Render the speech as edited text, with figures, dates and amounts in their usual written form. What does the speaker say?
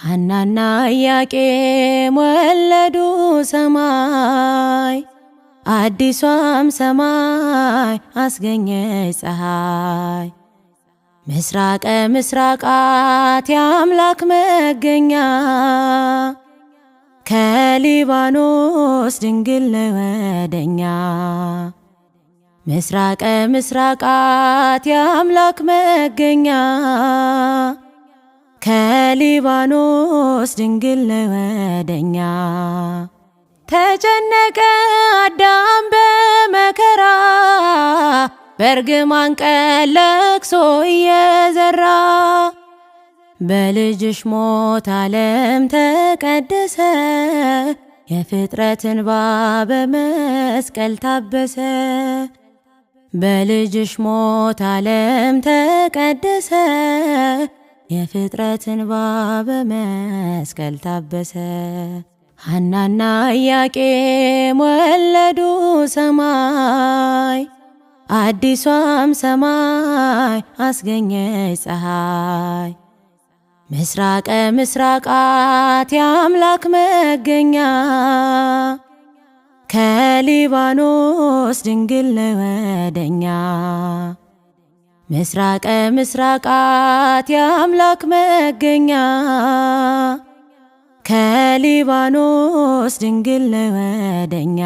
ሐናና ኢያቄም ወለዱ ሰማይ አዲሷም ሰማይ አስገኘች ፀሐይ። ምስራቀ ምስራቃት የአምላክ መገኛ ከሊባኖስ ድንግል ነው ወደኛ። ምስራቀ ምስራቃት የአምላክ መገኛ ከሊባኖስ ድንግል ነው ወደኛ። ተጨነቀ አዳም በመከራ በርግማን ቀን ለቅሶ እየዘራ በልጅሽ ሞት ዓለም ተቀደሰ የፍጥረት እንባ በመስቀል ታበሰ። በልጅሽ ሞት ዓለም ተቀደሰ የፍጥረት እንባ በመስቀል ታበሰ። ሐናና ኢያቄም ወለዱ ሰማይ አዲሷም ሰማይ አስገኘች ፀሐይ። ምስራቀ ምስራቃት የአምላክ መገኛ ከሊባኖስ ድንግል ነው ወደኛ። ምስራቀ ምስራቃት የአምላክ መገኛ ከሊባኖስ ድንግል ነው ወደኛ።